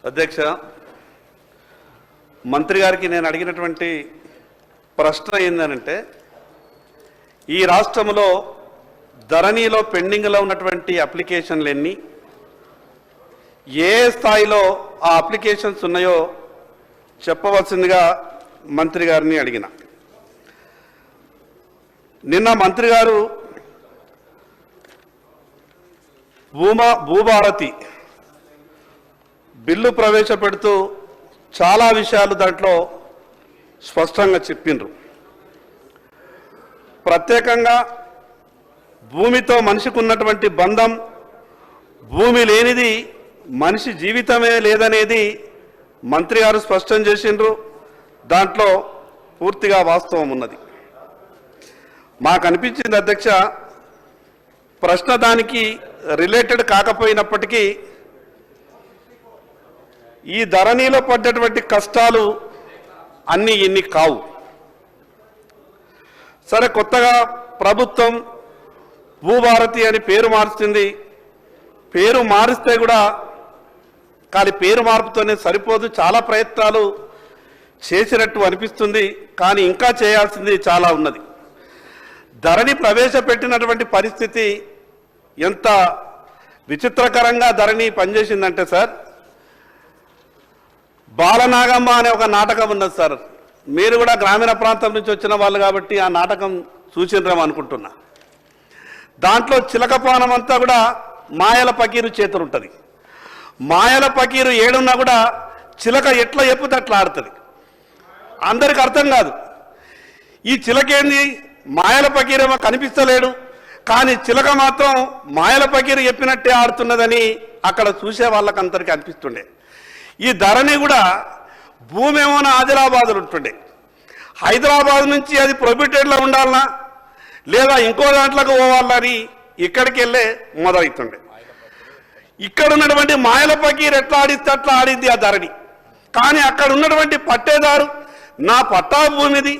అధ్యక్ష, మంత్రి గారికి నేను అడిగినటువంటి ప్రశ్న ఏంటంటే, ఈ రాష్ట్రంలో ధరణిలో పెండింగ్లో ఉన్నటువంటి అప్లికేషన్లు ఎన్ని, ఏ స్థాయిలో ఆ అప్లికేషన్స్ ఉన్నాయో చెప్పవలసిందిగా మంత్రి గారిని అడిగిన. నిన్న మంత్రి గారు భూభారతి బిల్లు ప్రవేశపెడుతూ చాలా విషయాలు దాంట్లో స్పష్టంగా చెప్పిండ్రు. ప్రత్యేకంగా భూమితో మనిషికి ఉన్నటువంటి బంధం, భూమి లేనిది మనిషి జీవితమే లేదనేది మంత్రి గారు స్పష్టం చేసిండ్రు. దాంట్లో పూర్తిగా వాస్తవం ఉన్నది. మాకు అనిపించింది అధ్యక్ష, ప్రశ్న దానికి రిలేటెడ్ కాకపోయినప్పటికీ ఈ ధరణిలో పడ్డటువంటి కష్టాలు అన్నీ ఇన్ని కావు. సరే, కొత్తగా ప్రభుత్వం భూభారతి అని పేరు మారుస్తుంది. పేరు మారిస్తే కూడా కానీ పేరు మార్పుతోనే సరిపోదు, చాలా ప్రయత్నాలు చేసినట్టు అనిపిస్తుంది. కానీ ఇంకా చేయాల్సింది చాలా ఉన్నది. ధరణి ప్రవేశపెట్టినటువంటి పరిస్థితి ఎంత విచిత్రకరంగా ధరణి పనిచేసిందంటే సార్, బాలనాగమ్మ అనే ఒక నాటకం ఉన్నది సార్. మీరు కూడా గ్రామీణ ప్రాంతం నుంచి వచ్చిన వాళ్ళు కాబట్టి ఆ నాటకం చూసినరేమో అనుకుంటున్నా. దాంట్లో చిలకపానం అంతా కూడా మాయల పకీరు చేతులు ఉంటుంది. మాయల పకీరు ఏడున్నా కూడా చిలక ఎట్లా చెప్పుతే అట్లా ఆడుతుంది. అందరికి అర్థం కాదు. ఈ చిలకేంది, మాయల పకీరేమో కనిపిస్తలేడు, కానీ చిలక మాత్రం మాయల పకీరు చెప్పినట్టే ఆడుతున్నదని అక్కడ చూసే వాళ్ళకి అందరికీ అనిపిస్తుండే. ఈ ధరణి కూడా భూమి ఏమో ఆదిలాబాద్లో ఉంటుండే, హైదరాబాద్ నుంచి అది ప్రొహిబిటెడ్లో ఉండాలన్నా లేదా ఇంకో దాంట్లోకి పోవాలని ఇక్కడికి వెళ్ళే మొదలవుతుండే. ఇక్కడ ఉన్నటువంటి మాయల పకీరు ఎట్లా ఆడిస్తే అట్లా ఆడింది ఆ ధరణి. కానీ అక్కడ ఉన్నటువంటి పట్టేదారు, నా పట్టా భూమిది,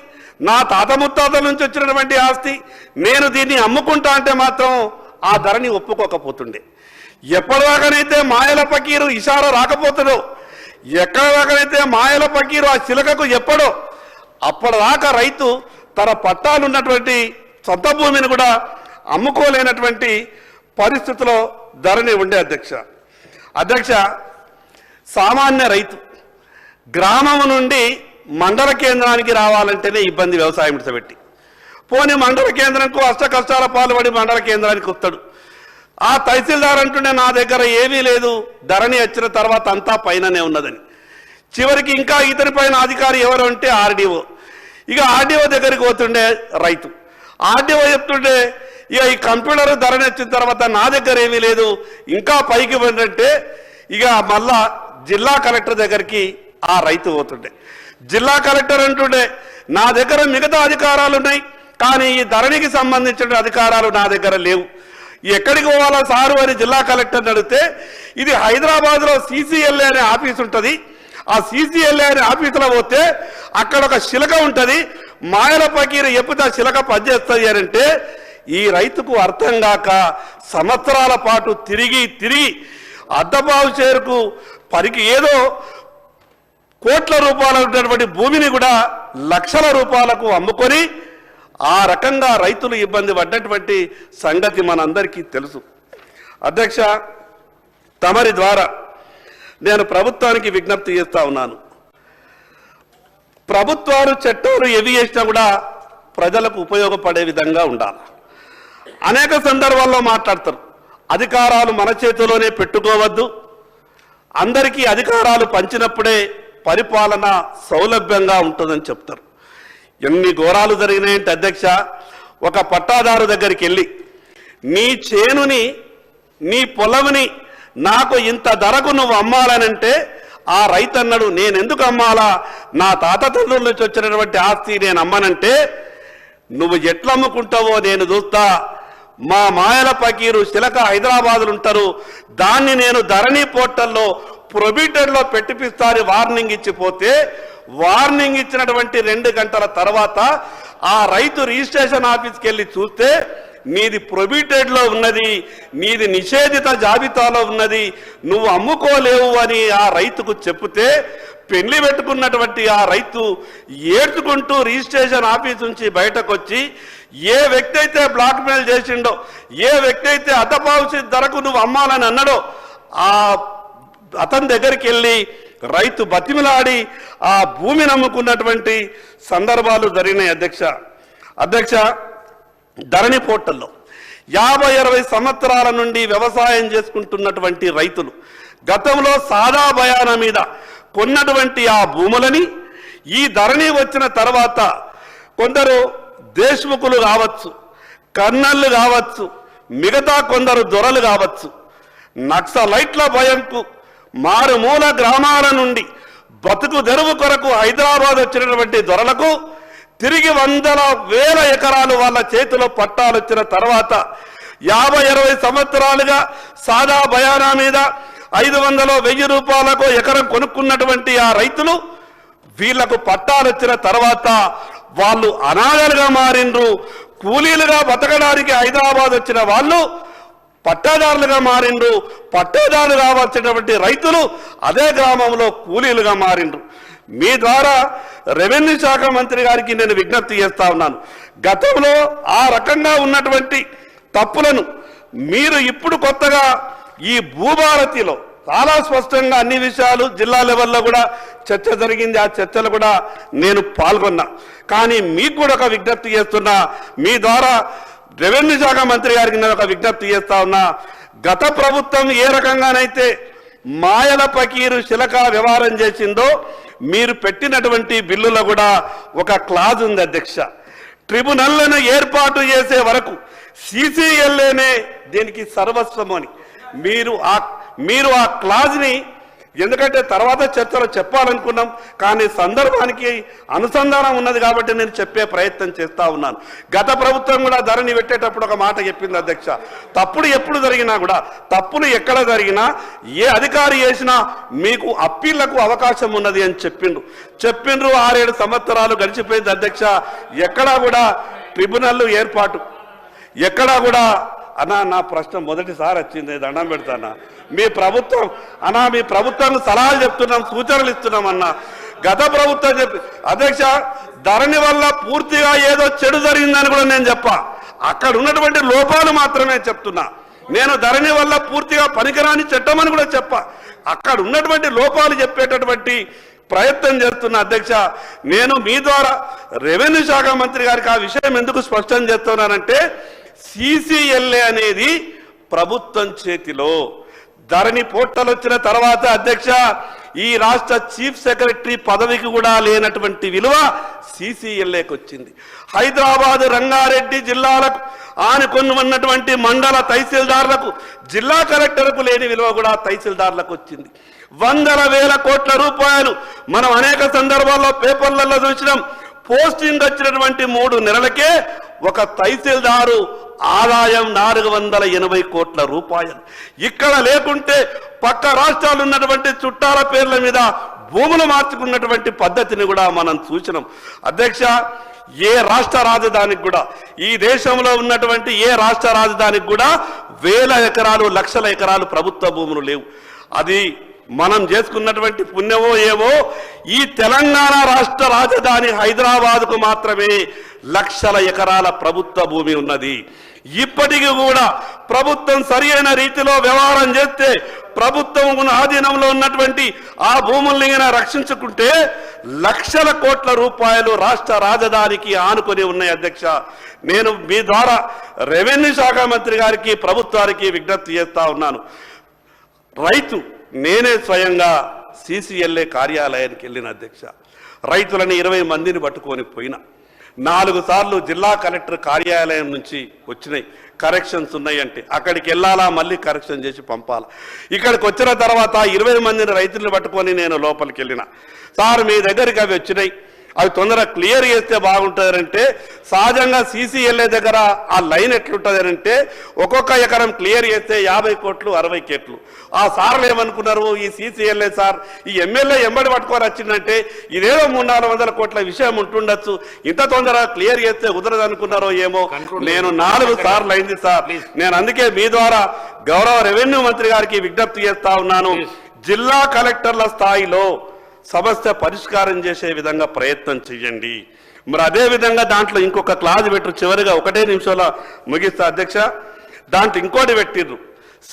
నా తాత ముత్తాతల నుంచి వచ్చినటువంటి ఆస్తి, నేను దీన్ని అమ్ముకుంటా అంటే మాత్రం ఆ ధరణి ఒప్పుకోకపోతుండే. ఎప్పటిదాకానైతే మాయల పకీరు ఇషారా రాకపోతుందో, ఎక్కడిదాకానైతే మాయల పకీరు ఆ చిలకకు ఎప్పుడో అప్పటిదాకా రైతు తన పట్టాలున్నటువంటి సొంత భూమిని కూడా అమ్ముకోలేనటువంటి పరిస్థితిలో ధరణి ఉండే. అధ్యక్ష, సామాన్య రైతు గ్రామం నుండి మండల కేంద్రానికి రావాలంటేనే ఇబ్బంది. వ్యవసాయం విడిచిపెట్టి పోనీ మండల కేంద్రంకు అష్ట కష్టాల పాల్పడి మండల కేంద్రానికి వస్తాడు. ఆ తహసీల్దార్ అంటుండే నా దగ్గర ఏమీ లేదు, ధరణి వచ్చిన తర్వాత అంతా పైననే ఉన్నదని. చివరికి ఇంకా ఇతని పైన అధికారి ఎవరు అంటే ఆర్డీఓ. ఇక ఆర్డీఓ దగ్గరికి పోతుండే రైతు. ఆర్డీఓ చెప్తుండే ఇక ఈ కంప్యూటర్ ధరణి వచ్చిన తర్వాత నా దగ్గర ఏమీ లేదు, ఇంకా పైకి పోయిందంటే ఇక మళ్ళా జిల్లా కలెక్టర్ దగ్గరికి ఆ రైతు పోతుండే. జిల్లా కలెక్టర్ అంటుండే నా దగ్గర మిగతా అధికారాలు ఉన్నాయి, కానీ ఈ ధరణికి సంబంధించిన అధికారాలు నా దగ్గర లేవు, ఎక్కడికి పోవాలా సారు అని జిల్లా కలెక్టర్ని అడిగితే, ఇది హైదరాబాద్లో CCLA అనే ఆఫీస్ ఉంటుంది, ఆ CCLA అనే ఆఫీసులో పోతే అక్కడ ఒక శిలక ఉంటుంది, మాయల పకీరు ఎప్పుతా శిలక పనిచేస్తుంది అని అంటే ఈ రైతుకు అర్థం కాక సంవత్సరాల పాటు తిరిగి అద్దపావు చేరుకు పరికి ఏదో కోట్ల రూపాయలు ఉన్నటువంటి భూమిని కూడా లక్షల రూపాయలకు అమ్ముకొని ఆ రకంగా రైతులు ఇబ్బంది పడ్డటువంటి సంగతి మనందరికీ తెలుసు. అధ్యక్ష, తమరి ద్వారా నేను ప్రభుత్వానికి విజ్ఞప్తి చేస్తా ఉన్నాను. ప్రభుత్వాలు చట్టాలు ఏవి చేసినా కూడా ప్రజలకు ఉపయోగపడే విధంగా ఉండాలి. అనేక సందర్భాల్లో మాట్లాడతారు, అధికారాలు మన చేతిలోనే పెట్టుకోవద్దు, అందరికీ అధికారాలు పంచినప్పుడే పరిపాలన సౌలభ్యంగా ఉంటుందని చెప్తారు. ఎన్ని ఘోరాలు జరిగినాయంటే అధ్యక్ష, ఒక పట్టాదారు దగ్గరికి వెళ్ళి నీ చేనుని, నీ పొలంని నాకు ఇంత ధరకు నువ్వు అమ్మాలనంటే ఆ రైతు అన్నాడు, నేను ఎందుకు అమ్మాలా, నా తాత తండ్రుల నుంచి వచ్చినటువంటి ఆస్తి నేను అమ్మనంటే, నువ్వు ఎట్లా అమ్ముకుంటావో నేను చూస్తా, మా మాయల పకీరు శిలక హైదరాబాద్లో ఉంటారు, దాన్ని నేను ధరణి పోర్టల్లో ప్రొహిబిటెడ్లో పెట్టిపిస్తాను వార్నింగ్ ఇచ్చిపోతే, వార్నింగ్ ఇచ్చినటువంటి 2 గంటల తర్వాత ఆ రైతు రిజిస్ట్రేషన్ ఆఫీస్కి వెళ్ళి చూస్తే నీది ప్రొబిటెడ్లో ఉన్నది, నీది నిషేధిత జాబితాలో ఉన్నది, నువ్వు అమ్ముకోలేవు అని ఆ రైతుకు చెప్తే పెళ్లి పెట్టుకున్నటువంటి ఆ రైతు ఏడ్చుకుంటూ రిజిస్ట్రేషన్ ఆఫీస్ నుంచి బయటకు వచ్చి ఏ వ్యక్తి అయితే బ్లాక్మెయిల్ చేసిండో, ఏ వ్యక్తి అయితే అతపావుసి ధరకు నువ్వు అమ్మాలని అన్నాడో ఆ అతని దగ్గరికి వెళ్ళి రైతు బతిమిలాడి ఆ భూమిని అమ్ముకున్నటువంటి సందర్భాలు జరిగినాయి. అధ్యక్ష ధరణి పోర్టల్లో 50-60 సంవత్సరాల నుండి వ్యవసాయం చేసుకుంటున్నటువంటి రైతులు గతంలో సాదా బయానా మీద కొన్నటువంటి ఆ భూములని ఈ ధరణి వచ్చిన తర్వాత కొందరు దేశ్ముఖులు కావచ్చు, కర్నళ్ళు కావచ్చు, మిగతా కొందరు దొరలు కావచ్చు, నక్సలైట్ల భయంకు మారుమూల గ్రామాల నుండి బతుకు తెరువు కొరకు హైదరాబాద్ వచ్చినటువంటి దొరలకు తిరిగి 100,000 ఎకరాలు వాళ్ళ చేతిలో పట్టాలు వచ్చిన తర్వాత 50-60 సంవత్సరాలుగా సాదా బయానా మీద 500-1000 రూపాయలకు ఎకరం కొనుక్కున్నటువంటి ఆ రైతులు వీళ్లకు పట్టాలు వచ్చిన తర్వాత వాళ్ళు అనాథలుగా మారిండ్రు. కూలీలుగా బతకడానికి హైదరాబాద్ వచ్చిన వాళ్ళు పట్టాదారులుగా మారిండ్రు. పట్టాదారులు కావాల్సినటువంటి రైతులు అదే గ్రామంలో కూలీలుగా మారిండ్రు. మీ ద్వారా రెవెన్యూ శాఖ మంత్రి గారికి నేను విజ్ఞప్తి చేస్తా ఉన్నాను. గతంలో ఆ రకంగా ఉన్నటువంటి తప్పులను మీరు ఇప్పుడు కొత్తగా ఈ భూభారతిలో చాలా స్పష్టంగా అన్ని విషయాలు జిల్లా లెవెల్లో కూడా చర్చ జరిగింది. ఆ చర్చలు కూడా నేను పాల్గొన్నా. కానీ మీకు కూడా ఒక విజ్ఞప్తి చేస్తున్నా, మీ ద్వారా రెవెన్యూ శాఖ మంత్రి గారికి నేను ఒక విజ్ఞప్తి చేస్తా ఉన్నా. గత ప్రభుత్వం ఏ రకంగానైతే మాయల పకీరు శిలక వ్యవహారం చేసిందో మీరు పెట్టినటువంటి బిల్లులో కూడా ఒక క్లాజ్ ఉంది అధ్యక్ష. ట్రిబ్యునల్లను ఏర్పాటు చేసే వరకు CCLAనే దీనికి సర్వస్వం అని మీరు ఆ క్లాజ్ని, ఎందుకంటే తర్వాత చర్చలో చెప్పాలనుకున్నాం కానీ సందర్భానికి అనుసంధానం ఉన్నది కాబట్టి నేను చెప్పే ప్రయత్నం చేస్తా ఉన్నాను. గత ప్రభుత్వం కూడా ధరణి పెట్టేటప్పుడు ఒక మాట చెప్పింది అధ్యక్ష, తప్పుడు ఎప్పుడు జరిగినా కూడా, తప్పులు ఎక్కడ జరిగినా ఏ అధికారి చేసినా మీకు అప్పీళ్లకు అవకాశం ఉన్నది అని చెప్పిండ్రు. 6-7 సంవత్సరాలు గడిచిపోయింది అధ్యక్ష. ఎక్కడా కూడా ట్రిబ్యునల్ ఏర్పాటు, ఎక్కడా కూడా అన్నా నా ప్రశ్న మొదటిసారి వచ్చింది, దండం పెడతానా మీ ప్రభుత్వం సలహాలు చెప్తున్నాం, సూచనలు ఇస్తున్నాం అన్నా. గత ప్రభుత్వం చెప్పి అధ్యక్ష ధరణి వల్ల పూర్తిగా ఏదో చెడు జరిగిందని కూడా నేను చెప్పా. అక్కడ ఉన్నటువంటి లోపాలు మాత్రమే చెప్తున్నా. నేను ధరణి వల్ల పూర్తిగా పనికిరాని చట్టం అని కూడా చెప్పా. అక్కడ ఉన్నటువంటి లోపాలు చెప్పేటటువంటి ప్రయత్నం చేస్తున్నా అధ్యక్ష. నేను మీ ద్వారా రెవెన్యూ శాఖ మంత్రి గారికి ఆ విషయం ఎందుకు స్పష్టం చేస్తున్నానంటే CCLA అనేది ప్రభుత్వం చేతిలో. ధరణి పోర్టల్ వచ్చిన తర్వాత అధ్యక్ష ఈ రాష్ట్ర చీఫ్ సెక్రటరీ పదవికి కూడా లేనటువంటి విలువ CCLAకి వచ్చింది. హైదరాబాద్, రంగారెడ్డి జిల్లాలకు ఆనుకొని ఉన్నటువంటి మండల తహసీల్దార్లకు, జిల్లా కలెక్టర్కు లేని విలువ కూడా తహసీల్దార్లకు వచ్చింది. 100,000 కోట్ల రూపాయలు మనం అనేక సందర్భాల్లో పేపర్లలో చూసినాం. పోస్టింగ్ వచ్చినటువంటి 3 నెలలకే ఒక తహసీల్దారు ఆదాయం 480 కోట్ల రూపాయలు. ఇక్కడ లేకుంటే పక్క రాష్ట్రాలు ఉన్నటువంటి చుట్టాల పేర్ల మీద భూములు మార్చుకున్నటువంటి పద్ధతిని కూడా మనం చూసినాం అధ్యక్ష. ఏ రాష్ట్ర రాజధానికి కూడా, ఈ దేశంలో ఉన్నటువంటి ఏ రాష్ట్ర రాజధానికి కూడా 1000 ఎకరాలు, లక్షల ఎకరాలు ప్రభుత్వ భూములు లేవు. అది మనం చేసుకున్నటువంటి పుణ్యమో ఏవో, ఈ తెలంగాణ రాష్ట్ర రాజధాని హైదరాబాద్కు మాత్రమే లక్షల ఎకరాల ప్రభుత్వ భూమి ఉన్నది. ఇప్పటికీ కూడా ప్రభుత్వం సరైన రీతిలో వ్యవహారం చేస్తే, ప్రభుత్వం ఆధీనంలో ఉన్నటువంటి ఆ భూముల్ని రక్షించుకుంటే లక్షల కోట్ల రూపాయలు రాష్ట్ర రాజధానికి ఆనుకొని ఉన్నాయి అధ్యక్ష. నేను మీ ద్వారా రెవెన్యూ శాఖ మంత్రి గారికి, ప్రభుత్వానికి విజ్ఞప్తి చేస్తా ఉన్నాను. రైతు నేనే స్వయంగా CCLA కార్యాలయానికి వెళ్ళిన అధ్యక్ష. రైతులని 20 మందిని పట్టుకొని పోయినా. 4 సార్లు జిల్లా కలెక్టర్ కార్యాలయం నుంచి వచ్చినాయి, కరెక్షన్స్ ఉన్నాయంటే అక్కడికి వెళ్ళాలా, మళ్ళీ కరెక్షన్ చేసి పంపాలా. ఇక్కడికి వచ్చిన తర్వాత 20 మందిని రైతులను పట్టుకొని నేను లోపలికి వెళ్ళిన. సార్ మీ దగ్గరికి అవి వచ్చినాయి, అవి తొందరగా క్లియర్ చేస్తే బాగుంటుందంటే సహజంగా సీసీఎల్ఏ దగ్గర ఆ లైన్ ఎట్లుంటుందంటే ఒక్కొక్క ఎకరం క్లియర్ చేస్తే 50 కోట్లు 60 కోట్లు. ఆ సార్లు ఏమనుకున్నారు, ఈ సీసీఎల్ఏ సార్ ఈ ఎమ్మెల్యే ఎంబడి పట్టుకొని వచ్చిందంటే ఇదేదో 300-400 కోట్ల విషయం ఉంటుండొచ్చు, ఇంత తొందరగా క్లియర్ చేస్తే కుదరదు అనుకున్నారో ఏమో. నేను 4 సార్లు అయింది సార్. నేను అందుకే మీ ద్వారా గౌరవ రెవెన్యూ మంత్రి గారికి విజ్ఞప్తి చేస్తా ఉన్నాను, జిల్లా కలెక్టర్ల స్థాయిలో సమస్య పరిష్కారం చేసే విధంగా ప్రయత్నం చేయండి. మరి అదే విధంగా దాంట్లో ఇంకొక క్లాజ్ పెట్టు, చివరిగా 1 నిమిషంలో ముగిస్తా అధ్యక్ష. దాంట్లో ఇంకోటి పెట్టిర్రు,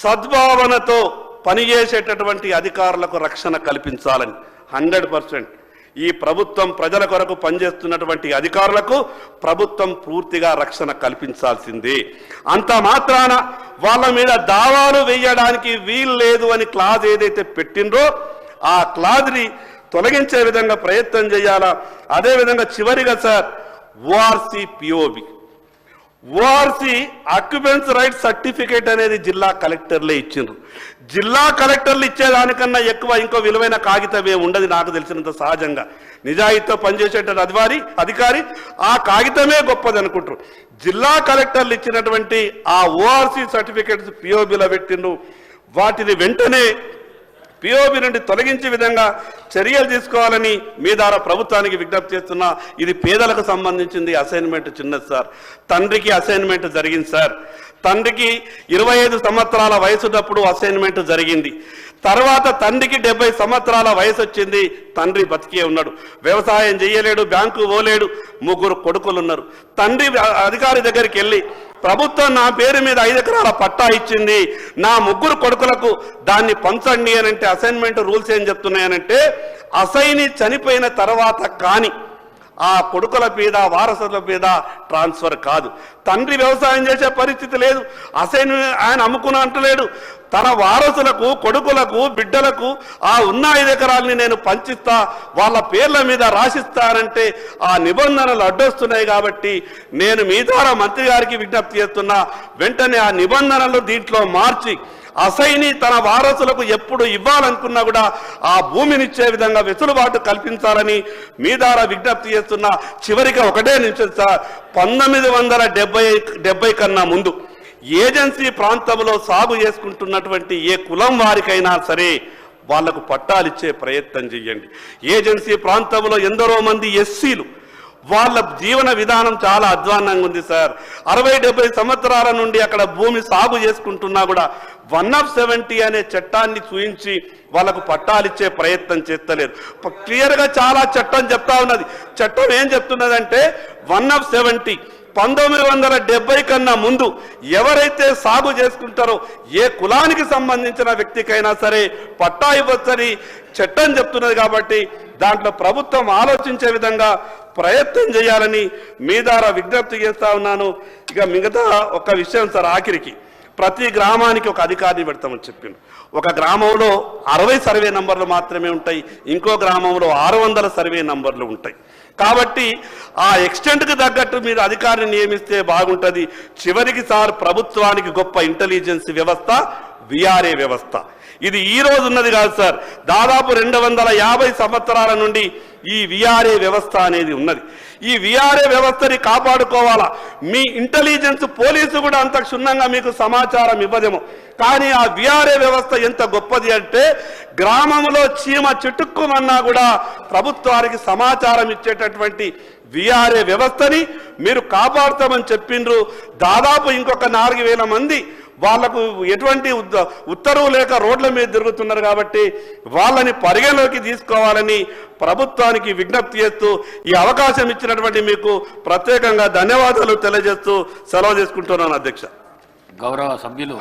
సద్భావనతో పనిచేసేటటువంటి అధికారులకు రక్షణ కల్పించాలని. 100% ఈ ప్రభుత్వం ప్రజల కొరకు పనిచేస్తున్నటువంటి అధికారులకు ప్రభుత్వం పూర్తిగా రక్షణ కల్పించాల్సిందే. అంత మాత్రాన వాళ్ళ మీద దావాలు వేయడానికి వీలు లేదు అని క్లాజ్ ఏదైతే పెట్టిండ్రో ఆ క్లాజ్ని తొలగించే విధంగా ప్రయత్నం చేయాలా. అదేవిధంగా చివరిగా sir ORC POB, ORC occupancy right certificate అనేది జిల్లా కలెక్టర్లే ఇచ్చిండ్రు. జిల్లా కలెక్టర్లు ఇచ్చేదానికన్నా ఎక్కువ ఇంకో విలువైన కాగితం ఉండదు నాకు తెలిసినంత. సహజంగా నిజాయితీతో పనిచేసేట అధికారి ఆ కాగితమే గొప్పది అనుకుంటారు. జిల్లా కలెక్టర్లు ఇచ్చినటువంటి ఆ ఓఆర్సీ సర్టిఫికేట్స్ పిఓబిలో పెట్టిండ్రు. వాటిని వెంటనే పిఓబి నుండి తొలగించే విధంగా చర్యలు తీసుకోవాలని మీ ద్వారా ప్రభుత్వానికి విజ్ఞప్తి చేస్తున్నా. ఇది పేదలకు సంబంధించింది. అసైన్మెంట్ చిన్నది సార్. తండ్రికి అసైన్మెంట్ జరిగింది సార్. తండ్రికి 25 సంవత్సరాల వయసున్నప్పుడు అసైన్మెంట్ జరిగింది. తర్వాత తండ్రికి 70 సంవత్సరాల వయసు వచ్చింది. తండ్రి బతికే ఉన్నాడు, వ్యవసాయం చేయలేడు, బ్యాంకు పోలేడు, 3 కొడుకులు ఉన్నారు. తండ్రి అధికారి దగ్గరికి వెళ్ళి ప్రభుత్వం నా పేరు మీద 5 ఎకరాల పట్టా ఇచ్చింది, నా 3 కొడుకులకు దాన్ని పంచండి అని అంటే అసైన్మెంట్ రూల్స్ ఏం చెప్తున్నాయనంటే అసైని చనిపోయిన తర్వాత కానీ ఆ కొడుకుల మీద వారసుల మీద ట్రాన్స్ఫర్ కాదు. తండ్రి వ్యవసాయం చేసే పరిస్థితి లేదు, అసైన్ ఆయన అమ్ముకున్నా అంటలేడు. తన వారసులకు కొడుకులకు బిడ్డలకు ఆ ఉన్న 5 ఎకరాలని నేను పంచిస్తా, వాళ్ళ పేర్ల మీద రాసిస్తానంటే ఆ నిబంధనలు అడ్డొస్తున్నాయి. కాబట్టి నేను మీ ద్వారా మంత్రి గారికి విజ్ఞప్తి చేస్తున్నా, వెంటనే ఆ నిబంధనలు దీంట్లో మార్చి అసైని తన వారసులకు ఎప్పుడు ఇవ్వాలనుకున్నా కూడా ఆ భూమినిచ్చే విధంగా వెసులుబాటు కల్పించాలని మీ ద్వారా విజ్ఞప్తి చేస్తున్నా. చివరిగా 1 నిమిషం సార్, 1970 కన్నా ముందు ఏజెన్సీ ప్రాంతంలో సాగు చేసుకుంటున్నటువంటి ఏ కులం వారికైనా సరే వాళ్లకు పట్టాలు ఇచ్చే ప్రయత్నం చేయండి. ఏజెన్సీ ప్రాంతంలో ఎందరో మంది ఎస్సీలు, వాళ్ళ జీవన విధానం చాలా అధ్వాన్నంగా ఉంది సార్. 60-70 సంవత్సరాల నుండి అక్కడ భూమి సాగు చేసుకుంటున్నా కూడా 1/70 అనే చట్టాన్ని చూయించి వాళ్ళకు పట్టాలిచ్చే ప్రయత్నం చేస్తలేరు. క్లియర్గా చాలా చట్టం చెప్తా ఉన్నది. చట్టం ఏం చెప్తున్నదంటే 1/70 1970 కన్నా ముందు ఎవరైతే సాగు చేసుకుంటారో ఏ కులానికి సంబంధించిన వ్యక్తికైనా సరే పట్టా ఇవ్వచ్చని చట్టం చెప్తున్నది. కాబట్టి దాంట్లో ప్రభుత్వం ఆలోచించే విధంగా ప్రయత్నం చేయాలని మీ ద్వారా విజ్ఞప్తి చేస్తా ఉన్నాను. ఇక మిగతా ఒక విషయం సార్, ఆఖరికి ప్రతి గ్రామానికి ఒక అధికారిని పెడతామని చెప్పిండు. ఒక గ్రామంలో 60 సర్వే నంబర్లు మాత్రమే ఉంటాయి, ఇంకో గ్రామంలో 600 సర్వే నంబర్లు ఉంటాయి. కాబట్టి ఆ ఎక్స్టెంట్కి తగ్గట్టు మీరు అధికారిని నియమిస్తే బాగుంటుంది. చివరికి సార్ ప్రభుత్వానికి గొప్ప ఇంటెలిజెన్స్ వ్యవస్థ విఆర్ఏ వ్యవస్థ. ఇది ఈ రోజు ఉన్నది కాదు సార్, దాదాపు 250 సంవత్సరాల నుండి ఈ విఆర్ఏ వ్యవస్థ అనేది ఉన్నది. ఈ విఆర్ఏ వ్యవస్థని కాపాడుకోవాలా. మీ ఇంటెలిజెన్స్ పోలీసు కూడా అంత క్షుణ్ణంగా మీకు సమాచారం ఇవ్వదేమో, కానీ ఆ విఆర్ఏ వ్యవస్థ ఎంత గొప్పది అంటే గ్రామంలో చీమ చిటుక్కుమన్నా కూడా ప్రభుత్వానికి సమాచారం ఇచ్చేటటువంటి విఆర్ఏ వ్యవస్థని మీరు కాపాడుతామని చెప్పిండ్రు. దాదాపు ఇంకొక 4000 మంది వాళ్లకు ఎటువంటి ఉత్తర్వు లేక రోడ్ల మీద తిరుగుతున్నారు. కాబట్టి వాళ్ళని పరిగణలోకి తీసుకోవాలని ప్రభుత్వానికి విజ్ఞప్తి చేస్తూ ఈ అవకాశం ఇచ్చినటువంటి మీకు ప్రత్యేకంగా ధన్యవాదాలు తెలియజేస్తూ సెలవు తీసుకుంటున్నాను అధ్యక్ష. గౌరవ సభ్యులు